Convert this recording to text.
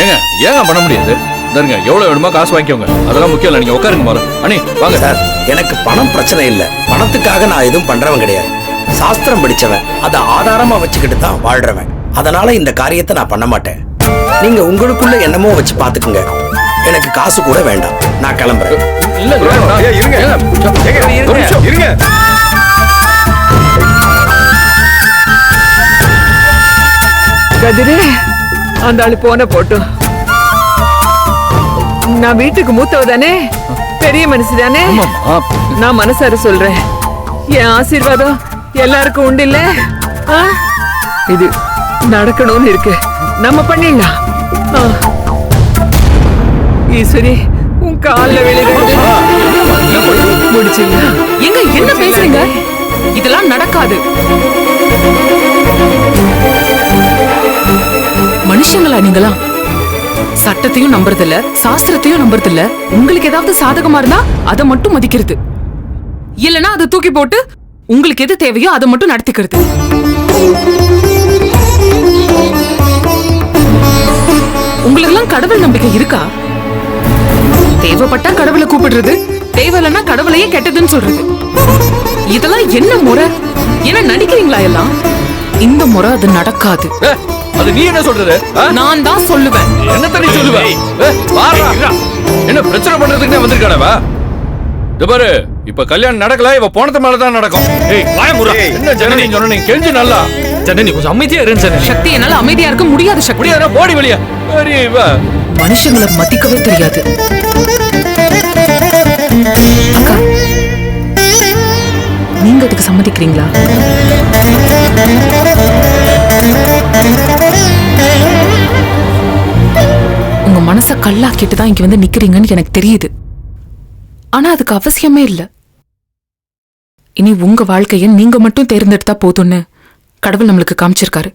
ஏங்க ஏங்க பண்ண முடியாது? தருங்க, எவ்வளவு வேணுமோ காசு வாங்கிக்கோங்க, அதெல்லாம் முக்கியம் இல்லை. நீங்க உட்காருங்க போல. அண்ணி வாங்க. சார், எனக்கு பணம் பிரச்சனை இல்லை. பணத்துக்காக நான் எதுவும் பண்றவன் கிடையாது. சாஸ்திரம் படிச்சவன், அதை ஆதாரமா வச்சுக்கிட்டு தான் வாழ்றவன். அதனால இந்த காரியத்தை நான் பண்ண மாட்டேன். நீங்க உங்களுக்குள்ள என்னமோ வச்சு பாத்துக்குங்க. எனக்கு காசு கூட வேண்டாம். நான் கிளம்புறேன். இல்ல இருங்க. கதிரே, அந்த ஆளு போன போட்டும். நான் வீட்டுக்கு மூத்தவ தானே, பெரிய மனசு தானே. நான் மனசார சொல்றேன், என் ஆசீர்வாதம் எல்லாருக்கும் உண்டு இல்ல. இது நடக்கணும்னு இருக்கு, நம்ம பண்ணிடலாம். ஈஸ்வரி, உன் கால்ல விழுகிறது முடிச்சிடலாம். எங்க என்ன பேசுறீங்க? இதெல்லாம் நடக்காது. மனுஷங்களா நீங்களா? சட்டத்தையும் நம்புறதில்ல, சாஸ்திரத்தையும் நம்புறதில்ல. உங்களுக்கு ஏதாவது சாதகமா இருந்தா அதை மட்டும் மதிக்கிறது, இல்லனா அதை தூக்கி போட்டு உங்களுக்கு எது தேவையோ அதை மட்டும் நடத்திக்கிறது. உங்களுக்கு எல்லாம் கடவுள் நம்பிக்கை இருக்கா? தேவைப்பட்டா கடவுளை கூப்பிடுறது, தேவையில்லைன்னா கடவுளையே கெட்டதுன்னு சொல்றது. இதெல்லாம் என்ன முறை? என்ன நடிக்கிறீங்களா எல்லாம்? இந்த முறை அது நடக்காது. அது நீ என்ன சொல்றது? நான் தான் சொல்லுவேன். என்ன தண்ணி சொல்லுவேன்? என்ன பிரச்சனை பண்றதுக்கு வந்திருக்கானவா? பாரு, இப்ப கல்யாணம் நடக்கல, இவ போனது மேலதான் நடக்கும். என்ன ஜனனி சொன்ன, நீ கெஞ்சு நல்லா. ஜனனி கொஞ்சம் அமைதியா இரு ஜனனி. சக்தி, என்னால அமைதியா இருக்க முடியாது. சக்தி, முடியாத போடி வெளியா. மனுஷங்களை மதிக்கவே தெரியாது. அக்கா, நீங்க அதுக்கு சம்மதிக்கிறீங்களா? உங்க மனச கல்லாக்கிட்டு தான் இங்க வந்து நிக்கிறீங்கன்னு எனக்கு தெரியுது. ஆனா அதுக்கு அவசியமே இல்ல. இனி உங்க வாழ்க்கைய நீங்க மட்டும் தேர்ந்தெடுத்தா போதும்னு கடவுள் நம்மளுக்கு காமிச்சிருக்காரு.